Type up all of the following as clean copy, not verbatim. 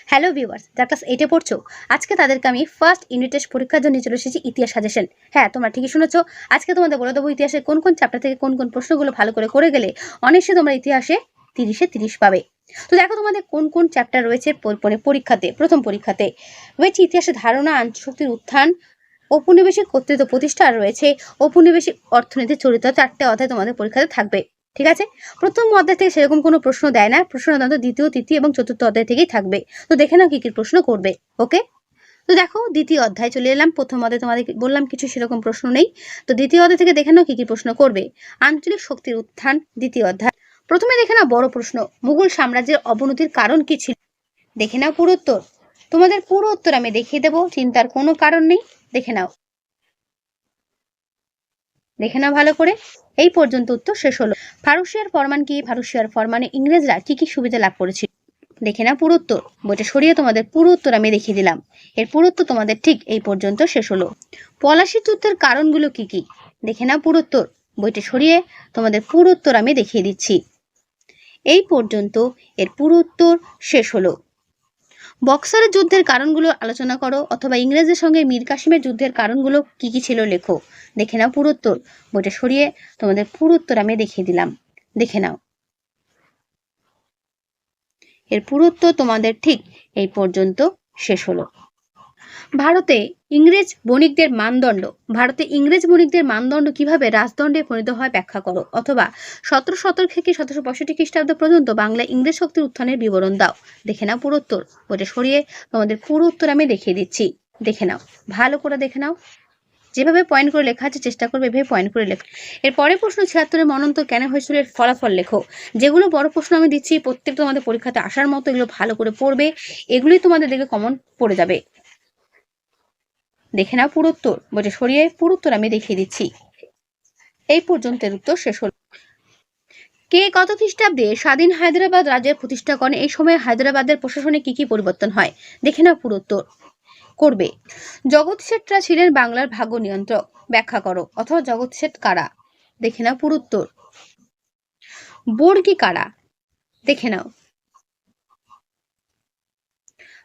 Hello viewers, যারা class 8 পড়ছো, আজকে তাদেরকে আমি ফার্স্ট ইউনিট টেস্ট পরীক্ষার জন্য চলে এসেছি ইতিহাস সাজেশন। হ্যাঁ, তোমরা ঠিকই শুনেছো। আজকে তোমাদের বলে দেবো ইতিহাসের কোন কোন চ্যাপ্টার থেকে কোন কোন প্রশ্নগুলো ভালো করে গেলে অনেকটা তোমরা ইতিহাসে 30-এ 30 পাবে। তো দেখো তোমাদের কোন কোন চ্যাপ্টার রয়েছে পরীক্ষাতে। প্রথম পরীক্ষাতে রয়েছে ইতিহাসের ধারণা, আন্তঃশক্তির উত্থান, ঔপনিবেশিক কর্তৃত্ব প্রতিষ্ঠা, আর রয়েছে ঔপনিবেশিক অর্থনীতির চরিত্র। 4টে অধ্যায় তোমাদের পরীক্ষাতে থাকবে। ঠিক আছে, প্রথম অধ্যায় থেকে সেরকম কোনো প্রশ্ন দেয় না, প্রশ্ন সাধারণত দ্বিতীয়, তৃতীয় এবং চতুর্থ অধ্যায় থেকেই থাকবে। তো দেখে নাও কি কি প্রশ্ন করবে। ওকে, তো দেখো দ্বিতীয় অধ্যায় চলে এলাম। প্রথম অধ্যায় তোমাদের বললাম কিছু সেরকম প্রশ্ন নেই, তো দ্বিতীয় অধ্যায় থেকে দেখে নাও কি কি প্রশ্ন করবে। আঞ্চলিক শক্তির উত্থান, দ্বিতীয় অধ্যায়। প্রথমে দেখে নাও বড় প্রশ্ন, মুঘল সাম্রাজ্যের অবনতির কারণ কি ছিল। দেখে নাও পুরো উত্তর। তোমাদের পুরো উত্তর আমি দেখিয়ে দেবো, চিন্তার কোনো কারণ নেই। দেখে নাও ভালো করে। এই পর্যন্ত উত্তর শেষ হলো। ফারুশিয়ার ফরমান কি? ফারুশিয়ার ফরমানে ইংরেজরা কি কি সুবিধা লাভ করেছিল। দেখে না পুরো উত্তর। বইটা সরিয়ে তোমাদের পুরো উত্তর আমি দেখিয়ে দিলাম। এর পুরো উত্তর তোমাদের ঠিক এই পর্যন্ত শেষ হলো। পলাশী যুদ্ধের কারণগুলো কি কি। দেখে না পুরো উত্তর। বইটা সরিয়ে তোমাদের পুরো উত্তর আমি দেখিয়ে দিচ্ছি। এই পর্যন্ত এর পুরো উত্তর শেষ হলো। বক্সারের যুদ্ধের কারণগুলো আলোচনা করো, অথবা ইংরেজদের সঙ্গে মীর কাসিমের যুদ্ধের কারণগুলো কি কি ছিল লেখো। দেখে নাও পুরো উত্তর। বইটা সরিয়ে তোমাদের পুরো উত্তর আমি দেখিয়ে দিলাম। দেখে নাও। এর পুরো উত্তর তোমাদের ঠিক এই পর্যন্ত শেষ হলো। ভারতে ইংরেজ বণিকদের মানদণ্ড কিভাবে রাজদণ্ডে পরিণত হয় ব্যাখ্যা করো, অথবা 1717 থেকে 1765 খ্রিস্টাব্দ পর্যন্ত বাংলায় ইংরেজ শক্তির উত্থানের বিবরণ দাও। দেখে নাও পুরো উত্তর। ওটা সরিয়ে তোমাদের পুরো উত্তর আমি দেখিয়ে দিচ্ছি। দেখে নাও, ভালো করে দেখে নাও। যেভাবে পয়েন্ট করে লেখা আছে চেষ্টা করবে এভাবে পয়েন্ট করে লেখো। এরপরে প্রশ্ন 76-এর মনন্ত কেন হয়েছিল, এর ফলাফল লেখো। যেগুলো বড় প্রশ্ন আমি দিচ্ছি প্রত্যেকটা তোমাদের পরীক্ষাতে আসার মতো, এগুলো ভালো করে পড়বে, এগুলোই তোমাদের দেখে কমন পড়ে যাবে। দেখে নাও পুরো উত্তর। বইটা সরিয়ে পুরো উত্তর আমি দেখিয়ে দিচ্ছি। এই পর্যন্তের উত্তর শেষ হল। কে কত খ্রিস্টাব্দে স্বাধীন হায়দ্রাবাদ রাজ্যের প্রতিষ্ঠা করেন, এই সময় হায়দ্রাবাদের প্রশাসনে কি কি পরিবর্তন হয়। দেখে নাও পুরো উত্তর করবে। জগৎ শেঠরা ছিলেন বাংলার ভাগ্য নিয়ন্ত্রক, ব্যাখ্যা করো, অথবা জগৎ শেঠ কারা। দেখে নাও পুরো উত্তর। বর্গী কারা। দেখে নাও।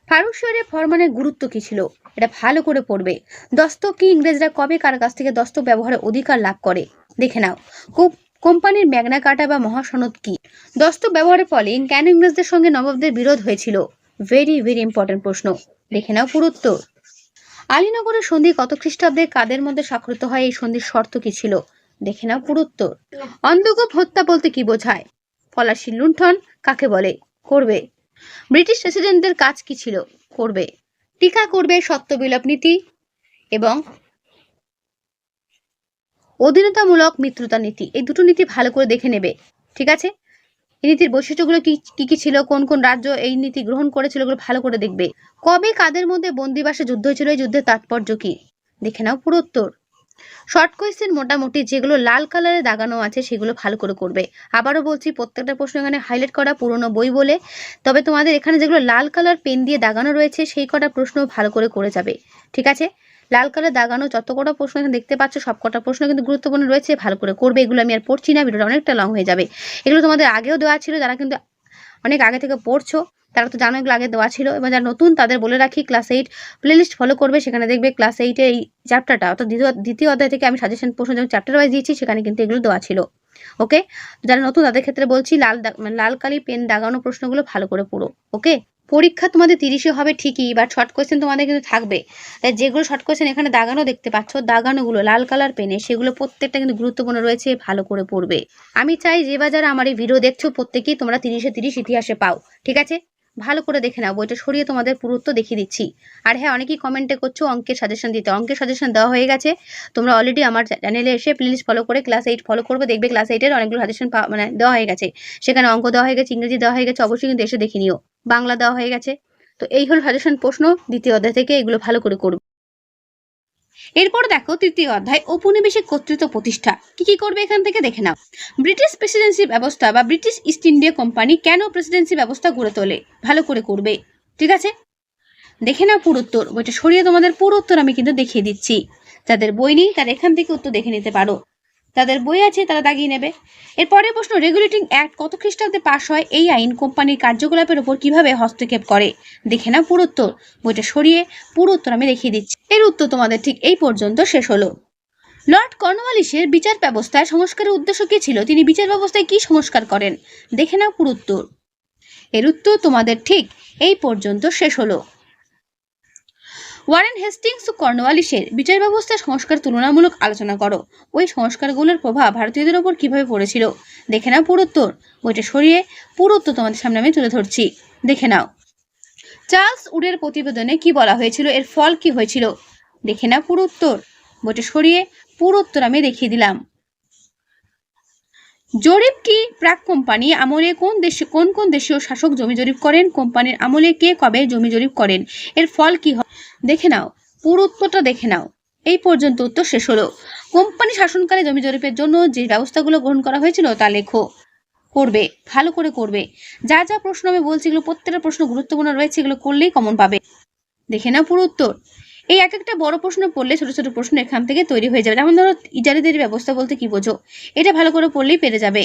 ফারুশিয়ারের ফরমানের গুরুত্ব কি ছিল, এটা ভালো করে পড়বে। দস্তক কি? ইংরেজরা কবে কার কাছ থেকে দস্তক ব্যবহারের অধিকার লাভ করে। দেখে নাও। কোম্পানির ম্যাগনা কার্টা বা মহাসনদ কি? দস্তক ব্যবহারের ফলে কেন ইংরেজদের সঙ্গে নবাবদের বিরোধ হয়েছিল। ভেরি ভেরি ইম্পর্টেন্ট প্রশ্ন। দেখে নাও পুরো উত্তর। আলীনগরের সন্ধি কত খ্রিস্টাব্দে কাদের মধ্যে স্বাক্ষরিত হয়, এই সন্ধির শর্ত কি ছিল। দেখে নাও পুরো উত্তর। অন্ধকূপ হত্যা বলতে কি বোঝায়। পলাশী লুণ্ঠন কাকে বলে, করবে। ব্রিটিশ প্রেসিডেন্টদের কাজ কি ছিল, করবে। টিকা করবে সত্য বিলোপ নীতি এবং অধীনতামূলক মিত্রতা নীতি। এই দুটো নীতি ভালো করে দেখে নেবে। ঠিক আছে, এই নীতির বৈশিষ্ট্যগুলো কি কি ছিল, কোন কোন রাজ্য এই নীতি গ্রহণ করেছিল, এগুলো ভালো করে দেখবে। কবে কাদের মধ্যে বন্দিবাসে যুদ্ধ হয়েছিল, এই যুদ্ধের তাৎপর্য কি। দেখে নাও পুরো উত্তর। শর্ট কোয়েশ্চেন মোটামুটি যেগুলো লাল কালারে দাগানো আছে সেগুলো ভালো করে করবে। আবারও বলছি, প্রত্যেকটা প্রশ্ন এখানে হাইলাইট করা, পুরনো বই বলে। তবে তোমাদের এখানে যেগুলো লাল কালার পেন দিয়ে দাগানো রয়েছে সেই কটা প্রশ্ন ভালো করে যাবে। ঠিক আছে, লাল কালার দাগানো যত কটা প্রশ্ন এখানে দেখতে পাচ্ছ সব কটা প্রশ্ন কিন্তু গুরুত্বপূর্ণ রয়েছে, ভালো করে করবে। এগুলো আমি আর পড়ছি না, ভিডিওটা অনেকটা লং হয়ে যাবে। এগুলো তোমাদের আগেও দেওয়া ছিল, যারা কিন্তু অনেক আগে থেকে পড়ছো তারা তো জানো এগুলো আগে দেওয়া ছিল, এবং যারা নতুন তাদের বলে রাখি ক্লাস 8 প্লেলিস্ট ফলো করবে। সেখানে দেখবে ক্লাস 8-এর এই চ্যাপ্টারটা, অর্থাৎ দ্বিতীয় অধ্যায় থেকে আমি সাজেশন প্রশ্ন যেমন চ্যাপ্টার ওয়াইজ দিয়েছি সেখানে কিন্তু এগুলো দেওয়া ছিল। ওকে, যারা নতুন তাদের ক্ষেত্রে বলছি লাল কালি পেন দাগানো প্রশ্নগুলো ভালো করে পড়ো। ওকে, পরীক্ষা তোমাদের 30-এ হবে ঠিকই, বাট শর্ট কোয়েশ্চেন তোমাদের কিন্তু থাকবে। তাই যেগুলো শর্ট কোয়েশ্চেন এখানে দাগানো দেখতে পাচ্ছ, দাগানোগুলো লাল কালার পেনে, সেগুলো প্রত্যেকটা কিন্তু গুরুত্বপূর্ণ রয়েছে, ভালো করে পড়বে। আমি চাই যে বাজার আমার এই ভিডিও দেখছো প্রত্যেকেই তোমরা 30-এ 30 ইতিহাসে পাও। ঠিক আছে, ভালো করে দেখে নাও। বইটা সরিয়ে তোমাদের পুরো উত্তর দেখিয়ে দিচ্ছি। আর হ্যাঁ, অনেকেই কমেন্টে করছো অঙ্কের সাজেশন দিতে। অঙ্কের সাজেশন দেওয়া হয়ে গেছে, তোমরা অলরেডি আমার চ্যানেলে এসে প্লিজ ফলো করে ক্লাস 8 ফলো করবে, দেখবে ক্লাস 8-এর অনেকগুলো সাজেশন মানে দেওয়া হয়ে গেছে। সেখানে অঙ্ক দেওয়া হয়ে গেছে, ইংরেজি দেওয়া হয়ে গেছে, অবশ্যই কিন্তু এসে দেখে নিও। বাংলা দেওয়া হয়ে গেছে। তো এই হলো সাজেশন প্রশ্ন দ্বিতীয় অধ্যায় থেকে, এগুলো ভালো করে করবে। এরপর দেখো তৃতীয় অধ্যায় ঔপনিবেশিক কর্তৃত্ব প্রতিষ্ঠা। কি কি করবে এখান থেকে দেখে নাও। ব্রিটিশ প্রেসিডেন্সি ব্যবস্থা বা ব্রিটিশ ইস্ট ইন্ডিয়া কোম্পানি কেন প্রেসিডেন্সি ব্যবস্থা গড়ে তোলে, ভালো করে করবে। ঠিক আছে, দেখে নাও পুরো উত্তর। বইটা সরিয়ে তোমাদের পুরো উত্তর আমি কিন্তু দেখিয়ে দিচ্ছি। যাদের বই নেই তারা এখান থেকে উত্তর দেখে নিতে পারো। তাদের বই আছে, তারা দাগিয়ে নেবে। এরপরের প্রশ্ন, রেগুলেটিং অ্যাক্ট কত খ্রিস্টাব্দে পাশ হয়? এই আইন কোম্পানির কার্যকলাপের উপর কিভাবে হস্তক্ষেপ করে? দেখে না পুরো উত্তর। বইটা সরিয়ে পুরো উত্তর আমি দেখিয়ে দিচ্ছি। এর উত্তর তোমাদের ঠিক এই পর্যন্ত শেষ হলো। লর্ড কর্নওয়ালিসের বিচার ব্যবস্থায় সংস্কারের উদ্দেশ্য কি ছিল? তিনি বিচার ব্যবস্থায় কি সংস্কার করেন? দেখে নাও পুরো উত্তর। এর উত্তর তোমাদের ঠিক এই পর্যন্ত শেষ হলো। ওয়ারেন হেস্টিংস ও কর্নওয়ালিসের বিচার ব্যবস্থার সংস্কার তুলনামূলক আলোচনা করো। ওই সংস্কারগুলোর প্রভাব ভারতীয়দের ওপর কিভাবে পড়েছিল? দেখে নাও পুরো উত্তর। বইটা সরিয়ে পুরো উত্তর তোমাদের সামনে আমি তুলে ধরছি, দেখে নাও। চার্লস উডের প্রতিবেদনে কি বলা হয়েছিল? এর ফল কি হয়েছিল? দেখে নাও পুরো উত্তর। বইটা সরিয়ে পুরো উত্তর আমি দেখিয়ে দিলাম। জরিপ কি? প্রাক কোম্পানি আমলে কোন কোন দেশীয় শাসক জমি জরিপ করেন? কোম্পানির আমলে কে কবে জমি জরিপ করেন? এর ফল কি হয়? দেখে নাও পুরো উত্তরটা, দেখে নাও। এই পর্যন্ত উত্তর শেষ হলো। কোম্পানি শাসনকালে জমি জরিপের জন্য যে ব্যবস্থাগুলো গ্রহণ করা হয়েছিল তা লেখো। করবে, ভালো করে করবে। যা যা প্রশ্ন আমি বলছি এগুলো প্রত্যেকটা প্রশ্ন গুরুত্বপূর্ণ রয়েছে, এগুলো করলেই কমন পাবে। দেখে নাও পুরো উত্তর। এই এক একটা বড় প্রশ্ন পড়লে ছোট ছোট প্রশ্ন এখান থেকে তৈরি হয়ে যাবে। যেমন ধরো ইজারাদারি ব্যবস্থা বলতে কি বোঝো, এটা ভালো করে পড়লেই পেরে যাবে।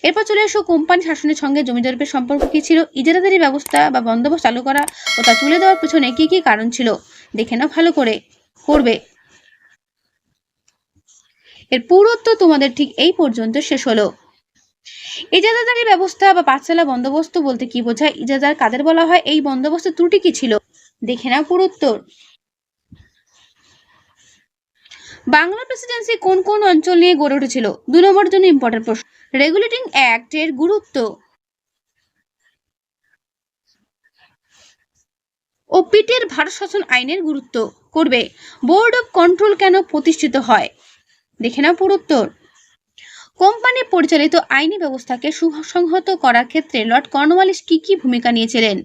এরপর চলে এসো কোম্পানি শাসনের সঙ্গে জমি জরিপের সম্পর্ক কি ছিল? ইজারাদারি ব্যবস্থা বা বন্দোবস্ত চালু করা ও তা তুলে দেওয়ার পিছনে কি কি কারণ ছিল? দেখে নাও ভালো করে, করবে। এর পুরো উত্তর তোমাদের ঠিক এই পর্যন্ত শেষ হলো। ইজারাদারি ব্যবস্থা বা পাঠশালা বন্দোবস্ত বলতে কি বোঝায়? ইজারাদার কাদের বলা হয়? এই বন্দোবস্তের ত্রুটি কি ছিল? দেখে নাও পুরো উত্তর। বাংলা প্রেসিডেন্সি কোন কোন অঞ্চল নিয়ে গড়ে উঠেছিল? 2 নম্বরের জন্য ইম্পর্টেন্ট প্রশ্ন। রেগুলেটিং অ্যাক্ট এর গুরুত্ব ও পিটের ভারত শাসন আইনের গুরুত্ব। করবে। বোর্ড অফ কন্ট্রোল কেন প্রতিষ্ঠিত হয়? দেখে নাও পুরো উত্তর। কোম্পানি পরিচালিত আইনি ব্যবস্থাকে সুসংহত করার ক্ষেত্রে লর্ড কর্নওয়ালিস কি কি ভূমিকা নিয়েছিলেন?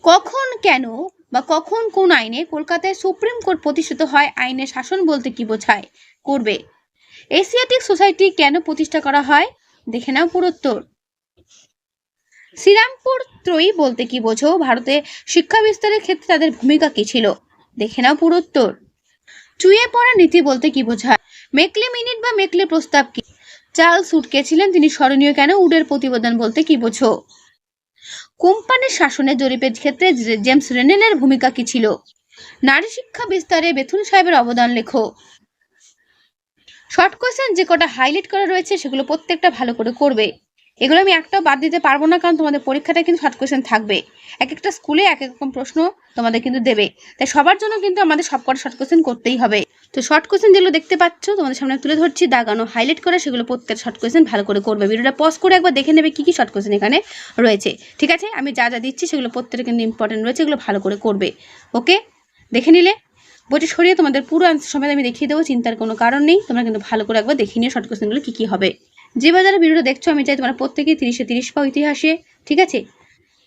কখন, কেন বা কখন কোন আইনে কলকাতায় সুপ্রিম কোর্ট প্রতিষ্ঠিত হয়? আইনের শাসন বলতে কি বোঝায়? করবে। এশিয়াটিক সোসাইটি কেন প্রতিষ্ঠা করা হয়? দেখে নাও পুরো উত্তর। শ্রীরামপুর ত্রয়ী বলতে কি বোঝো? ভারতে শিক্ষা বিস্তারের ক্ষেত্রে তাদের ভূমিকা কি ছিল? দেখে নাও পুরো উত্তর। চুইয়ে পড়া নীতি বলতে কি বোঝায়? মেকলে মিনিট বা মেকলে প্রস্তাব কি? চার্লস উড কে ছিলেন? তিনি স্মরণীয় কেন? উডের প্রতিবেদন বলতে কি বোঝো? কোম্পানির শাসনে জরিপের ক্ষেত্রে জেমস রেনেলের ভূমিকা কি ছিল? নারী শিক্ষা বিস্তারে বেথুন সাহেবের অবদান লেখো। শর্ট কোয়েশ্চেন যে কটা হাইলাইট করা রয়েছে সেগুলো প্রত্যেকটা ভালো করে করবে। এগুলো আমি একটাও বাদ দিতে পারবো না, কারণ তোমাদের পরীক্ষাটা কিন্তু শর্ট কোয়েশ্চেন থাকবে। এক একটা স্কুলে এক এক রকম প্রশ্ন তোমাদের কিন্তু দেবে, তাই সবার জন্য কিন্তু আমাদের সবকটা শর্ট কোয়েশ্চেন করতেই হবে। তো শর্ট কোয়েশ্চেন যেগুলো দেখতে পাচ্ছ তোমাদের সামনে তুলে ধরছি, দাগানো হাইলাইট করে, সেগুলো প্রত্যেক শর্ট কোয়েশ্চেন ভালো করে করবে। ভিডিওটা পজ করে একবার দেখে নেবে কি কি শর্ট কোয়েশ্চেন এখানে রয়েছে। ঠিক আছে, আমি যা যা দিচ্ছি সেগুলো প্রত্যেকটা কিন্তু ইম্পর্টেন্ট রয়েছে, এগুলো ভালো করে করবে। ওকে, দেখে নিলে। বইটি সরিয়ে তোমাদের পুরো আনসার সমেত আমি দেখিয়ে দেবো, চিন্তার কোনো কারণ নেই। তোমরা কিন্তু ভালো করে একবার দেখিয়ে নিয়ে শর্ট কোয়েশ্চেনগুলো কি কি হবে। যে বাজারে ভিডিওটা দেখছো আমি চাই তোমরা প্রত্যেকেই 30-এ 30 পাও ইতিহাসে, ঠিক আছে?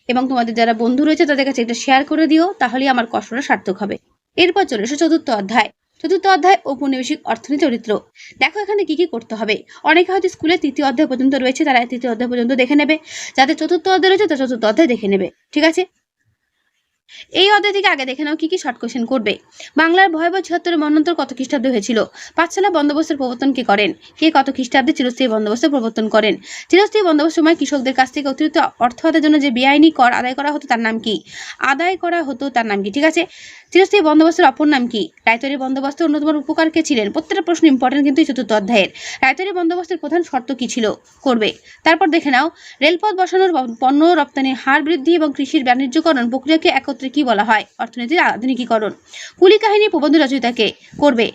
এবং তোমাদের যারা বন্ধু রয়েছে তাদের কাছে এটা শেয়ার করে দিও, তাহলেই আমার কষ্টটা সার্থক হবে। এরপর চলে এসো চতুর্থ অধ্যায়। চতুর্থ অধ্যায় ঔপনিবেশিক অর্থনীতি চরিত্র। দেখো এখানে কি কি করতে হবে। অনেকে হয়তো স্কুলে 3য় অধ্যায় পর্যন্ত রয়েছে, তারা 3য় অধ্যায় পর্যন্ত দেখে নেবে। যাদের চতুর্থ অধ্যায় রয়েছে তারা চতুর্থ অধ্যায় দেখে নেবে, ঠিক আছে? এই অধ্যায় থেকে আগে দেখে নাও কি কি শর্ট কোয়েশ্চেন করবে। বাংলার ভয়াবহ 76 মন্বন্তর কত খ্রিস্টাব্দে হয়েছিল? পাঠশালা বন্দোবস্তের প্রবর্তন কে করেন? কে কত খ্রিস্টাব্দে চিরস্থায়ী বন্দোবস্তের প্রবর্তন করেন? চিরস্থায়ী বন্দোবস্তের সময় কৃষকদের কাছ থেকে অতিরিক্ত অর্থ আদায়ের জন্য যে বেআইনি কর আদায় করা হতো তার নাম কি? ঠিক আছে? চিরস্থায়ী বন্দোবস্তের অপর নাম কি? রায়তরি বন্দোবস্তের অন্যতম উপকার কে ছিলেন? প্রত্যেকটা প্রশ্ন ইম্পর্টেন্ট কিন্তু এই চতুর্থ অধ্যায়ের। রায়তরি বন্দোবস্তের প্রধান শর্ত কি ছিল? করবে। তারপর দেখে নাও রেলপথ বসানোর, পণ্য রপ্তানির হার বৃদ্ধি এবং কৃষির বাণিজ্যকরণ প্রক্রিয়াকে একত্রে কি বলা হয়? অর্থনীতির আধুনিকীকরণ। কুলি কাহিনী প্রবন্ধ রচয়িতাকে। করবে।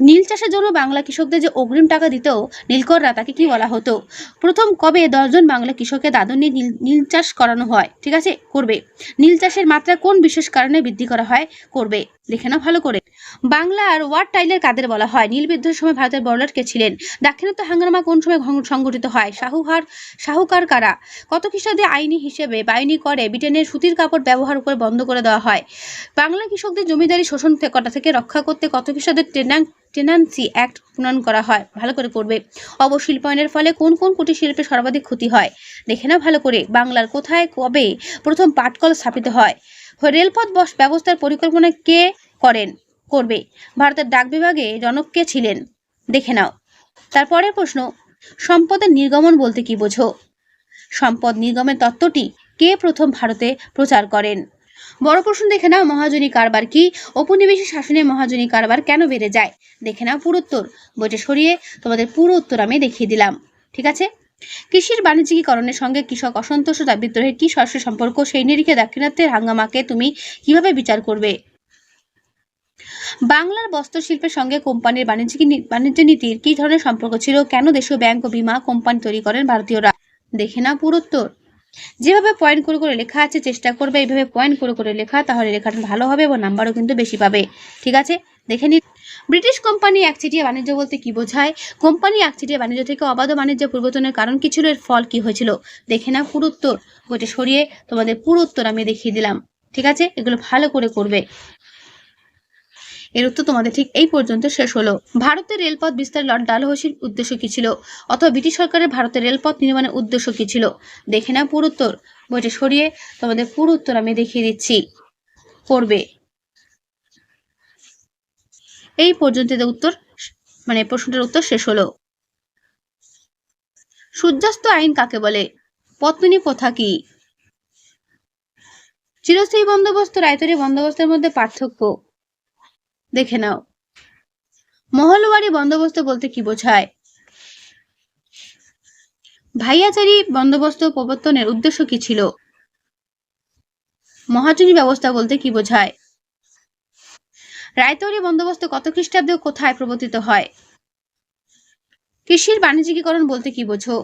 নীল চাষের জন্য বাংলা কৃষকদের যে অগ্রিম টাকা দিত নীলকররা, তাকে কি বলা হতো? প্রথম কবে 10 জন বাংলা কৃষকের দাদন নিয়ে নীল চাষ করানো হয়? ঠিক আছে, করবে। নীল চাষের মাত্রা কোন বিশেষ কারণে বৃদ্ধি করা হয়? করবে। দেখে নাও ভালো করে। বাংলার ওয়ার টাইলের কাদের বলা হয়? নীল বিদ্রোহের সময় ভারতের বড়লাট কে ছিলেন? দাক্ষিণাত্য হাঙ্গামা কোন সময় সংগঠিত হয়? শাহুকার কারা? কত খ্রিস্টাব্দে আইনি হিসেবে বায়নি করে ব্রিটেনের সুতির কাপড় ব্যবহার করে বন্ধ করে দেওয়া হয়? বাংলা কৃষকদের জমিদারি শোষণ থেকে রক্ষা করতে কত খ্রিস্টাব্দে টেনান্সি অ্যাক্ট প্রণয়ন করা হয়? ভালো করে করবে। অবশিল্পায়নের ফলে কোন কোন কুটির শিল্পের সর্বাধিক ক্ষতি হয়? দেখে নাও ভালো করে। বাংলার কোথায় কবে প্রথম পাটকল স্থাপিত হয়? রেলপথ ব্যবস্থার পরিকল্পনা কে করেন? করবে। ভারতের ডাক বিভাগে জনক কে ছিলেন? দেখে নাও। তারপরের প্রশ্ন, সম্পদের নির্গমন বলতে কি বোঝো? সম্পদ নির্গমের তত্ত্বটি কে প্রথম ভারতে প্রচার করেন? বড় প্রশ্ন দেখে নাও, মহাজনী কারবার কি? ঔপনিবেশিক শাসনে মহাজনী কারবার কেন বেড়ে যায়? দেখে নাও পুরো উত্তর। বইটা সরিয়ে তোমাদের পুরো উত্তর আমি দেখিয়ে দিলাম। ঠিক আছে? কৃষির বাণিজ্যিকীকরণের সঙ্গে কৃষক অসন্তোষতা বিদ্রোহের কি সরাসরি সম্পর্ক? সেই নিরিখে দাক্ষিণাত্যের হাঙ্গামাকে তুমি কিভাবে বিচার করবে? বাংলার বস্ত্রশিল্পের সঙ্গে কোম্পানির বাণিজ্য নীতির কি ধরনের সম্পর্ক ছিল? কেন দেশীয় ব্যাংক ও বীমা কোম্পানি তৈরি করেন ভারতীয়রা? দেখে নাও পুরো উত্তর। যেভাবে পয়েন্ট করে করে লেখা আছে চেষ্টা করবে এইভাবে পয়েন্ট করে করে লেখা, তাহলে লেখাটা ভালো হবে এবং নাম্বারও কিন্তু বেশি পাবে। ঠিক আছে, দেখে নি। ব্রিটিশ কোম্পানি একচেটিয়া বাণিজ্য বলতে কি বোঝায়? কোম্পানি একচেটিয়া বাণিজ্য থেকে অবাধ বাণিজ্য পরিবর্তনের কারণ কি ছিল? এর ফল কি হয়েছিল? দেখে না পুরো উত্তর। বইটা সরিয়ে তোমাদের পুরো উত্তর আমি দেখিয়ে দিলাম। ঠিক আছে, এগুলো ভালো করে করবে। এর উত্তর তোমাদের ঠিক এই পর্যন্ত শেষ হলো। ভারতের রেলপথ বিস্তারে লর্ড ডালহৌসির উদ্দেশ্য কি ছিল? অথবা ব্রিটিশ সরকারের ভারতের রেলপথ নির্মাণের উদ্দেশ্য কি ছিল? দেখে না পুরো উত্তর। বইটা সরিয়ে তোমাদের পুরো উত্তর আমি দেখিয়ে দিচ্ছি, করবে। এই পর্যন্ত উত্তর প্রশ্নটার উত্তর শেষ হলো। সূর্যাস্ত আইন কাকে বলে? পত্নী প্রথা কি? চিরস্থায়ী বন্দোবস্ত রায়তরী বন্দোবস্তের মধ্যে পার্থক্য দেখে নাও। মহলবাড়ি বন্দোবস্ত বলতে কি বোঝায়? ভাইয়াচারী বন্দোবস্ত প্রবর্তনের উদ্দেশ্য কি ছিল? মহাজনী ব্যবস্থা বলতে কি বোঝায়? রায়তরী বন্দোবস্ত কত খ্রিস্টাব্দে কোথায় প্রবর্তিত হয়? কৃষির বাণিজ্যিকীকরণ বলতে কি বোঝো?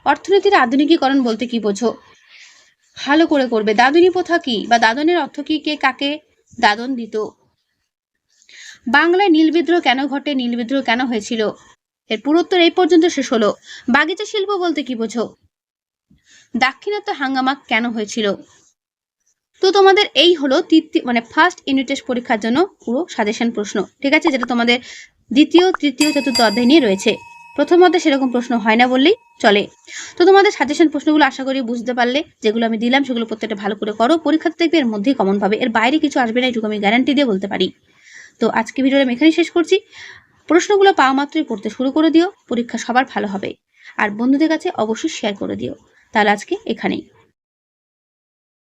অর্থনীতির আধুনিকীকরণ বলতে কি বোঝো? ভালো করে করবে। দাদনী প্রথা কি বা দাদনের অর্থ কি? কে কাকে দাদন দিত? বাংলায় নীল বিদ্রোহ কেন ঘটে? নীল বিদ্রোহ কেন হয়েছিল? এর পুরো উত্তর এই পর্যন্ত শেষ হলো। বাগিচা শিল্প বলতে কি বোঝো? দাক্ষিণাত্য হাঙ্গামা কেন হয়েছিল? তো তোমাদের এই হলো ফার্স্ট ইউনিট টেস্ট পরীক্ষার জন্য পুরো সাজেশন প্রশ্ন। ঠিক আছে, যেটা তোমাদের দ্বিতীয়, তৃতীয়, চতুর্থ অধ্যায় নিয়ে রয়েছে। প্রথম অধ্যায়ে সেরকম প্রশ্ন হয় না বললেই চলে। তো তোমাদের সাজেশন প্রশ্নগুলো আশা করি বুঝতে পারলে। যেগুলো আমি দিলাম সেগুলো প্রত্যেকটা ভালো করে করো। পরীক্ষাতে দেখবে এর মধ্যেই কমন পাবে, এর বাইরে কিছু আসবে না, এটুকু আমি গ্যারান্টি দিয়ে বলতে পারি। তো আজকে ভিডিওটা আমি এখানেই শেষ করছি। প্রশ্নগুলো পাওয়া মাত্রই পড়তে শুরু করে দিও, পরীক্ষা সবার ভালো হবে। আর বন্ধুদের কাছে অবশ্যই শেয়ার করে দিও। তাহলে আজকে এখানেই।